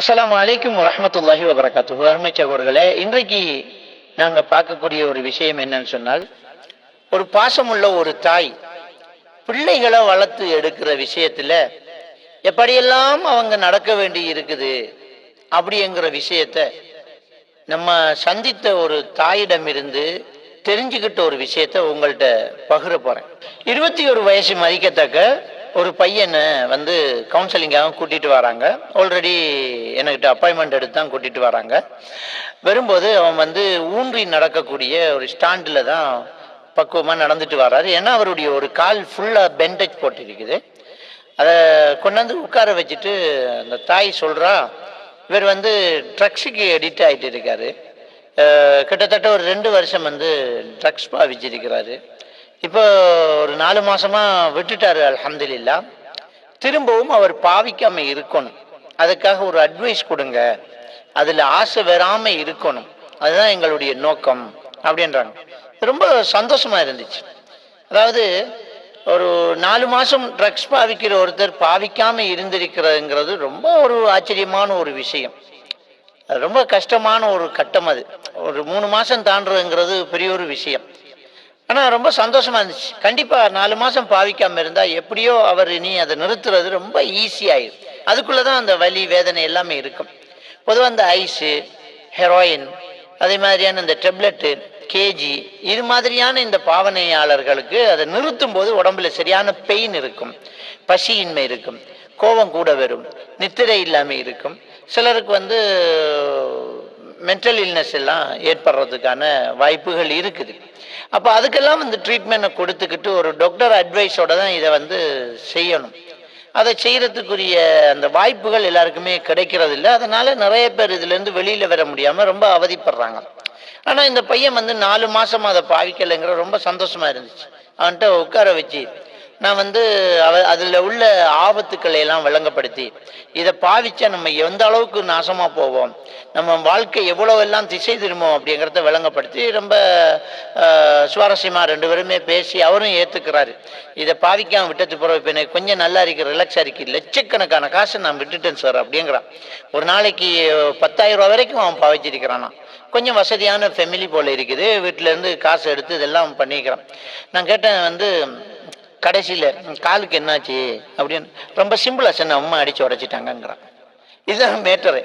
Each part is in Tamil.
அஸ்ஸலாமு அலைக்கும் வரஹ்மத்துல்லாஹி வபரகாத்துஹு. அருமை சகோதரர்களே, இன்றைக்கு நாங்க பார்க்கக்கூடிய ஒரு விஷயம் என்னன்னு சொன்னால், ஒரு பாசமுள்ள ஒரு தாய் பிள்ளைகளை வளர்த்து எடுக்கிற விஷயத்துல எப்படியெல்லாம் அவங்க நடக்க வேண்டி இருக்குது அப்படிங்கிற விஷயத்த நம்ம சந்தித்த ஒரு தாயிடமிருந்து தெரிஞ்சுக்கிட்ட ஒரு விஷயத்த உங்கள்கிட்ட பகிர போறேன். 21 வயசு மதிக்கத்தக்க ஒரு பையனை வந்து கவுன்சிலிங்காக கூட்டிட்டு வராங்க. ஆல்ரெடி என்கிட்ட அப்பாயின்மெண்ட் எடுத்து தான் கூட்டிட்டு வராங்க. வரும்போது அவன் வந்து ஊன்றி நடக்கக்கூடிய ஒரு ஸ்டாண்டில் தான் பக்குவமாக நடந்துட்டு வர்றாரு. ஏன்னா அவருடைய ஒரு கால் ஃபுல்லாக பெண்டேஜ் போட்டிருக்குது. அதை கொண்டாந்து உட்கார வச்சுட்டு அந்த தாய் சொல்கிறா, இவர் வந்து ட்ரக்ஸுக்கு எடிட் ஆகிட்டு இருக்காரு. கிட்டத்தட்ட ஒரு 2 வருஷம் வந்து ட்ரக்ஸ் பாவிச்சிருக்கிறாரு. இப்போ ஒரு 4 மாசமா விட்டுட்டாரு, அல்ஹம்துலில்லா. திரும்பவும் அவர் பாவிக்காம இருக்கணும், அதுக்காக ஒரு அட்வைஸ் கொடுங்க, அதுல ஆசை வராம இருக்கணும், அதுதான் எங்களுடைய நோக்கம் அப்படின்றாங்க. ரொம்ப சந்தோஷமா இருந்துச்சு. அதாவது ஒரு 4 மாசம் ட்ரக்ஸ் பாவிக்கிற ஒருத்தர் பாவிக்காம இருந்திருக்கிறதுங்கிறது ரொம்ப ஒரு ஆச்சரியமான ஒரு விஷயம். அது ரொம்ப கஷ்டமான ஒரு கட்டம். அது ஒரு 3 மாசம் தாண்டுறதுங்கிறது பெரிய ஒரு விஷயம். ஆனால் ரொம்ப சந்தோஷமா இருந்துச்சு. கண்டிப்பாக 4 மாதம் பாவிக்காமல் இருந்தால் எப்படியோ அவர் இனி அதை நிறுத்துறது ரொம்ப ஈஸியாயிடும். அதுக்குள்ளே தான் அந்த வலி வேதனை எல்லாமே இருக்கும். பொதுவாக அந்த ஐஸு, ஹெரோயின், அதே மாதிரியான இந்த டெப்லெட்டு, கேஜி, இது மாதிரியான இந்த பாவனையாளர்களுக்கு அதை நிறுத்தும் போது உடம்புல சரியான பெயின் இருக்கும், பசியின்மை இருக்கும், கோபம் கூட வரும், நித்திரை இல்லாமல் இருக்கும். சிலருக்கு வந்து மென்டல் இல்னஸ் எல்லாம் ஏற்படுறதுக்கான வாய்ப்புகள் இருக்குது. அப்போ அதுக்கெல்லாம் வந்து ட்ரீட்மெண்ட்டை கொடுத்துக்கிட்டு ஒரு டாக்டர் அட்வைஸோட தான் இதை வந்து செய்யணும். அதை செய்கிறதுக்குரிய அந்த வாய்ப்புகள் எல்லாருக்குமே கிடைக்கிறது இல்லை. அதனால நிறைய பேர் இதுலேருந்து வெளியில் வர முடியாமல் ரொம்ப அவதிப்படுறாங்க. ஆனால் இந்த பையன் வந்து 4 மாதம் அதை பாவிக்கலைங்கிற ரொம்ப சந்தோஷமாக இருந்துச்சு. அவன்கிட்ட உட்கார வச்சு நான் வந்து அதில் உள்ள ஆபத்துக்களை எல்லாம் விளங்கப்படுத்தி, இதை பாவிச்சா நம்ம எந்த அளவுக்கு நாசமாக போவோம், நம்ம வாழ்க்கை எவ்வளோ எல்லாம் திசை திரும்பும் அப்படிங்கிறத விளங்கப்படுத்தி ரொம்ப சுவாரஸ்யமாக 2 பேருமே பேசி அவரும் ஏற்றுக்கிறாரு. இதை பாவிக்காம விட்டது பிறகு இப்போ எனக்கு கொஞ்சம் நல்லா இருக்கு, ரிலாக்ஸாக இருக்கு, லட்சக்கணக்கான காசை நான் விட்டுட்டேன் சார் அப்படிங்கிறான். ஒரு நாளைக்கு 10,000 ரூபா வரைக்கும் அவன் பாவிச்சிருக்கிறானா. கொஞ்சம் வசதியான ஃபேமிலி போல் இருக்குது, வீட்டிலேருந்து காசு எடுத்து இதெல்லாம் பண்ணிக்கிறான். நான் கேட்டேன் வந்து கடைசியில் காலுக்கு என்னாச்சு அப்படின்னு. ரொம்ப சிம்பிளாக சொன்ன, அம்மா அடித்து உடைச்சிட்டாங்கங்கிறான். இதுதான் மேட்டரு.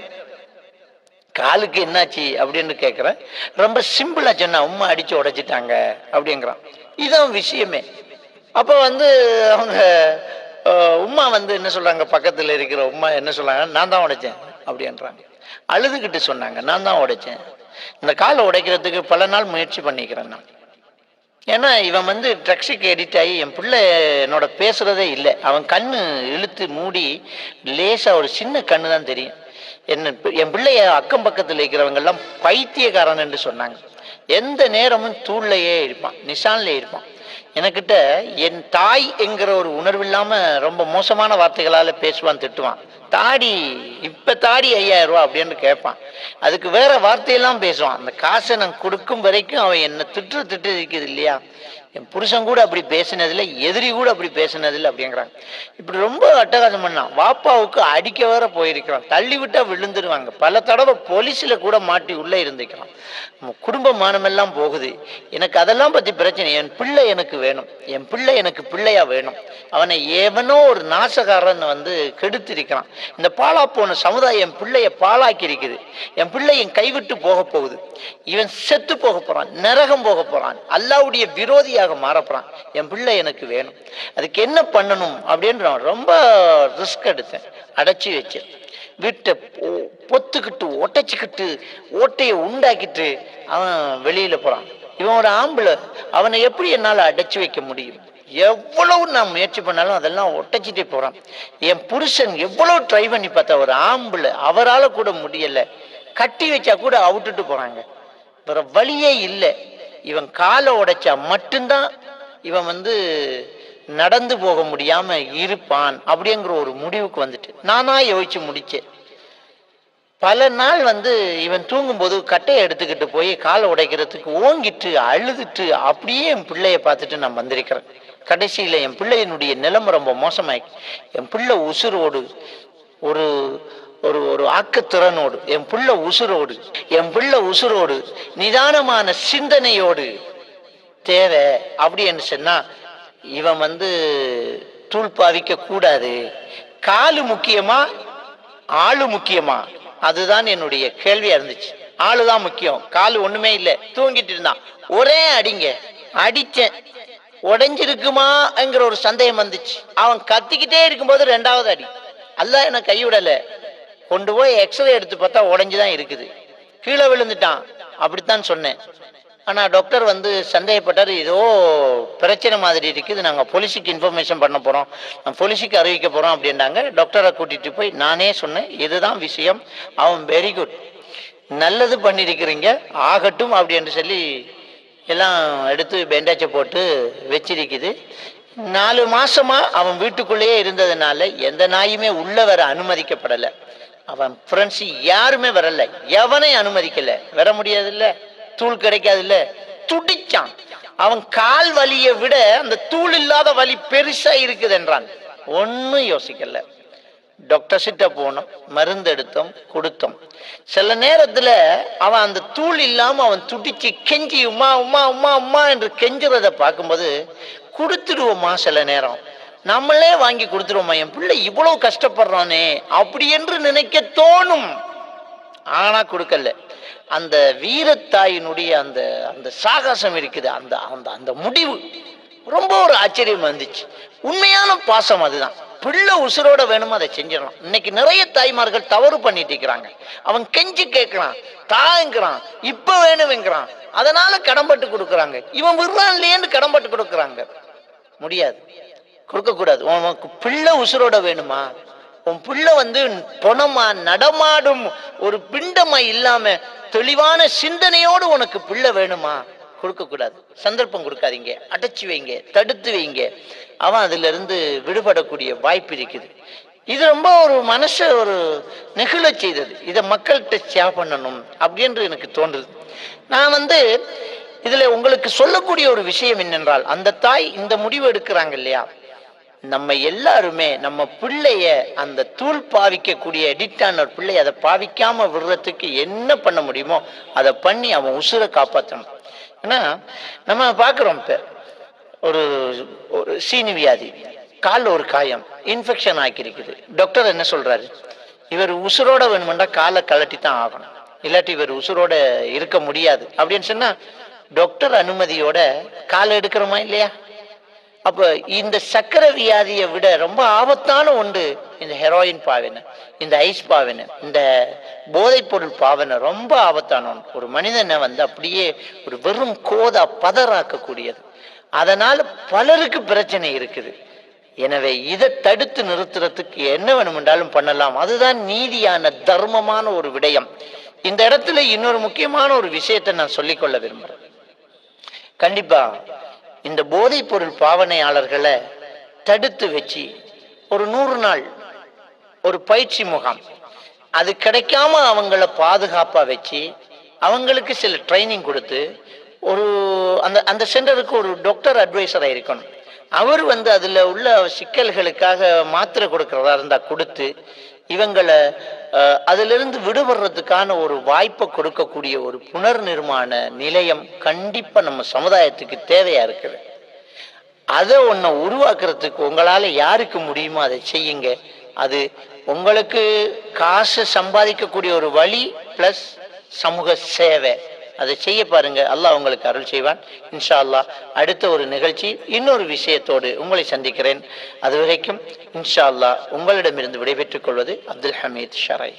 காலுக்கு என்னாச்சு அப்படின்னு கேட்குறேன். ரொம்ப சிம்பிளாக சொன்ன, அம்மா அடித்து உடைச்சிட்டாங்க அப்படிங்கிறான். இதுதான் விஷயமே. அப்போ வந்து அவங்க உம்மா வந்து என்ன சொல்கிறாங்க, பக்கத்தில் இருக்கிற உம்மா என்ன சொல்கிறாங்க, நான் தான் உடைச்சேன் அப்படின்றாங்க. அழுதுகிட்டு சொன்னாங்க, நான் தான் உடைச்சேன். இந்த காலை உடைக்கிறதுக்கு பல நாள் முயற்சி பண்ணிக்கிறேன் நான். ஏன்னா இவன் வந்து ட்ரக்ஸுக்கு எடிட் ஆகி என் பிள்ளை என்னோட பேசுறதே இல்லை. அவன் கண்ணு இழுத்து மூடி லேசாக ஒரு சின்ன கண்ணு தான் தெரியும். என் பிள்ளைய அக்கம் பக்கத்தில் இருக்கிறவங்கெல்லாம் பைத்தியக்காரன் என்று சொன்னாங்க. எந்த நேரமும் தூள்லையே இருப்பான், நிஷான்லேயே இருப்பான். எனக்கிட்ட என் தாய் என்கிற ஒரு உணர்வு இல்லாமல் ரொம்ப மோசமான வார்த்தைகளால் பேசுவான், திட்டுவான். தாடி இப்போ தாடி 5,000 ரூபா அப்படின்னு கேட்பான். அதுக்கு வேற வார்த்தையெல்லாம் பேசுவான். அந்த காசை நான் கொடுக்கும் வரைக்கும் அவன் என்னை திட்டு இருக்குது இல்லையா, என் புருஷன் கூட அப்படி பேசினதில்லை, எதிரி கூட அப்படி பேசினதில்லை அப்படிங்கிறாங்க. இப்படி ரொம்ப அட்டகாசம் பண்ணான். வாப்பாவுக்கு அடிக்க வேற போயிருக்கிறான். தள்ளி விட்டா விழுந்துருவாங்க. பல தடவை போலீஸில் கூட மாட்டி உள்ளே இருந்துக்கிறான். குடும்ப மானமெல்லாம் போகுது. எனக்கு அதெல்லாம் பற்றி பிரச்சனை. என் பிள்ளை எனக்கு வேணும், என் பிள்ளை எனக்கு பிள்ளையா வேணும். அவனை ஏவனோ ஒரு நாசகாரன் வந்து கெடுத்திருக்கிறான். இந்த பாலா போன சமுதாயம் என் பிள்ளைய பாலாக்கி இருக்குது. என் பிள்ளை என் கைவிட்டு போக போகுது. இவன் செத்து போக போறான், நரகம் போக போறான், அல்லாவுடைய விரோதியாக மாறப்போறான். என் பிள்ளை எனக்கு வேணும், அதுக்கு என்ன பண்ணணும் அப்படின்னு ரொம்ப ரிஸ்க் எடுத்தேன். அடைச்சி வச்சேன். வீட்டை பொத்துக்கிட்டு ஒட்டைச்சிக்கிட்டு ஓட்டையை உண்டாக்கிட்டு அவன் வெளியில போறான். இவன் ஒரு ஆம்பளை, அவனை எப்படி என்னால் அடைச்சி வைக்க முடியும்? எவ்வளவு நான் முயற்சி பண்ணாலும் அதெல்லாம் ஒட்டச்சிட்டே போறான். என் புருஷன் எவ்வளவு ட்ரை பண்ணி பார்த்தா ஒரு ஆம்பளை, அவரால் கூட முடியல. கட்டி வச்சா கூட அவுட்டுட்டு போறாங்க. வேற வழியே இல்லை. இவன் காலை உடைச்சா மட்டும்தான் இவன் வந்து நடந்து போக முடியாம இருப்பான் அப்படிங்கிற ஒரு முடிவுக்கு வந்துட்டு நானா யோசிச்சு முடிச்சேன். பல நாள் வந்து இவன் தூங்கும்போது கட்டையை எடுத்துக்கிட்டு போய் காலை உடைக்கிறதுக்கு ஓங்கிட்டு அழுதுட்டு அப்படியே என் பிள்ளைய பார்த்துட்டு நான் வந்திருக்கிறேன். கடைசியில் என் பிள்ளையினுடைய நிலைமை ரொம்ப மோசமாயிடுச்சு. என் பிள்ளை உசுரோடு ஒரு ஒரு ஒரு ஆக்கத்திறனோடு, என் பிள்ளை உசுரோடு நிதானமான சிந்தனையோடு தேவை அப்படின்னு சொன்னா, இவன் தூள் பாவிக்க கூடாது. காலு முக்கியமா ஆளு முக்கியமா? அதுதான் என்னுடைய கேள்வியா இருந்துச்சு. ஆளுதான் முக்கியம், காலு ஒண்ணுமே இல்லை, தூங்கிட்டு இருந்தான். ஒரே அடிச்சேன், உடைஞ்சிருக்குமாங்கிற ஒரு சந்தேகம் வந்துச்சு. அவன் கத்திக்கிட்டே இருக்கும்போது 2வது அடி. அல்லாஹ் என்ன கைவிடல, கொண்டு போய் எக்ஸ்ரே எடுத்து பார்த்தா உடைஞ்சுதான் இருக்குது, கீழே விழுந்துட்டான். அப்படித்தான் சொன்னேன். ஆனா டாக்டர் சந்தேகப்பட்டார், ஏதோ பிரச்சனை மாதிரி இருக்குது, நாங்க போலீஸுக்கு இன்ஃபர்மேஷன் பண்ண போறோம், போலீஸுக்கு அறிவிக்க போறோம் அப்படின்றாங்க. டாக்டரை கூட்டிட்டு போய் நானே சொன்னேன், இதுதான் விஷயம். அவன் வெரி குட், நல்லது பண்ணிருக்கிறீங்க, ஆகட்டும் அப்படின்னு சொல்லி எல்லாம் எடுத்து பேண்டாச்சை போட்டு வச்சிருக்குது. 4 மாசமா அவன் வீட்டுக்குள்ளேயே இருந்ததுனால எந்த நாயுமே உள்ள வர அனுமதிக்கப்படலை. அவன் ஃப்ரெண்ட்ஸ் யாருமே வரல, எவனையும் அனுமதிக்கல, வர முடியாது இல்ல, தூள் கிடைக்காது இல்ல. துடிச்சான். அவன் கால் வலியை விட அந்த தூள் இல்லாத வலி பெருசா இருக்குது என்றான். ஒன்னும் யோசிக்கல. டாக்டர் கிட்ட போனோம், மருந்து எடுத்தோம், கொடுத்தோம். சில நேரத்துல அவன் அந்த தூள் இல்லாம அவன் துடிச்சு கெஞ்சி உமா உமா உமா உமா என்று கெஞ்சுறத பார்க்கும்போது கொடுத்துடுவோமா, சில நேரம் நம்மளே வாங்கி கொடுத்துருவோமா, என் பிள்ளை இவ்வளவு கஷ்டப்படுறானே அப்படி என்று நினைக்க தோணும். ஆனா கொடுக்கல. அந்த வீரத்தாயினுடைய அந்த அந்த சாகசம் இருக்குது, அந்த அந்த அந்த முடிவு ரொம்ப ஒரு ஆச்சரியம் வந்துச்சு. உண்மையான பாசம் அதுதான். பிள்ளை உசுரோட வேணுமோ அதை செஞ்சிடலாம். இன்னைக்கு நிறைய தாய்மார்கள் தவறு பண்ணிட்டு இருக்கிறாங்க. அவன் கெஞ்சி கேட்கிறான், தாங்கிறான், இப்ப வேணும்ங்கிறான், அதனால கடன்பட்டு கொடுக்குறாங்க. இவன் விடுறான் இல்லையேன்னு கடன்பட்டு கொடுக்குறாங்க. முடியாது, கொடுக்க கூடாது. உனக்கு பிள்ளை உசுரோட வேணுமா, உன் பிள்ளை பொணமா நடமாடும் ஒரு பிண்டமா இல்லாம தெளிவான சிந்தனையோடு உனக்கு பிள்ளை வேணுமா, கொடுக்க கூடாது. சந்தர்ப்பம் கொடுக்காதீங்க, அடைச்சி வைங்க, தடுத்து வைங்க. அவன் அதுல இருந்து விடுபடக்கூடிய வாய்ப்பு இருக்குது. இது ரொம்ப ஒரு மனசை ஒரு நெகிழ செய்தது. இதை மக்கள்கிட்ட ஷேர் பண்ணணும் அப்படின்னு எனக்கு தோன்றுது. நான் இதுல உங்களுக்கு சொல்லக்கூடிய ஒரு விஷயம் என்னென்றால், அந்த தாய் இந்த முடிவு எடுக்கிறாங்க இல்லையா, நம்ம எல்லாருமே நம்ம பிள்ளைய அந்த தூள் பாவிக்கக்கூடிய எடிக்டான ஒரு பிள்ளைய அதை பாவிக்காம விடுறதுக்கு என்ன பண்ண முடியுமோ அதை பண்ணி அவன் உசுரை காப்பாற்றணும். ஏன்னா நம்ம பார்க்குறோம், இப்போ ஒரு ஒரு சீனி வியாதி, காலில் ஒரு காயம், இன்ஃபெக்ஷன் ஆக்கியிருக்குது. டாக்டர் என்ன சொல்றாரு, இவர் உசுரோட வேணுமெண்டா காலை கழட்டி தான் ஆகணும், இல்லாட்டி இவர் உசுரோட இருக்க முடியாது அப்படின்னு சொன்னா டாக்டர் அனுமதியோட காலை எடுக்கிறோமா இல்லையா? அப்ப இந்த சக்கரை வியாதியை விட ரொம்ப ஆபத்தான ஒன்று இந்த ஹெரோயின் பாவனை, இந்த ஐஸ் பாவனை, இந்த போதைப் பொருள் பாவனை ரொம்ப ஆபத்தான ஒன்று. ஒரு மனிதனை அப்படியே ஒரு வெறும் கோதா பதறாக்கக்கூடியது. அதனால பலருக்கு பிரச்சனை இருக்குது. எனவே இதை தடுத்து நிறுத்துறதுக்கு என்ன வேணுமென்றாலும் பண்ணலாம். அதுதான் நீதியான தர்மமான ஒரு விடயம். இந்த இடத்துல இன்னொரு முக்கியமான ஒரு விஷயத்தை நான் சொல்லிக்கொள்ள விரும்புறேன். கண்டிப்பா இந்த போதைப் பொருள் பாவனையாளர்களை தடுத்து வச்சு ஒரு 100 நாள் ஒரு பயிற்சி முகாம், அது கிடைக்காம அவங்கள பாதுகாப்பா வச்சு அவங்களுக்கு சில ட்ரைனிங் கொடுத்து ஒரு அந்த அந்த சென்டருக்கு ஒரு டாக்டர் அட்வைசரா இருக்கணும். அவர் அதுல உள்ள சிக்கல்களுக்காக மாத்திரை கொடுக்கறதா இருந்தா கொடுத்து இவங்களை அதிலிருந்து விடுபடுறதுக்கான ஒரு வாய்ப்பை கொடுக்கக்கூடிய ஒரு புனர் நிர்மாண நிலையம் கண்டிப்பா நம்ம சமுதாயத்துக்கு தேவையா இருக்குது. அதை ஒன்ன உருவாக்குறதுக்கு உங்களால யாருக்கு முடியுமோ அதை செய்யுங்க. அது உங்களுக்கு காசு சம்பாதிக்கக்கூடிய ஒரு வழி பிளஸ் சமூக சேவை. அதை செய்ய பாருங்க. அல்லாஹ் உங்களுக்கு அருள் செய்வான் இன்ஷா அல்லாஹ். அடுத்த ஒரு நிகழ்ச்சி இன்னொரு விஷயத்தோடு உங்களை சந்திக்கிறேன். அது வரைக்கும் இன்ஷா அல்லாஹ் உங்களிடமிருந்து விடைபெற்றுக் கொள்வது அப்துல் ஹமீத் ஷரை.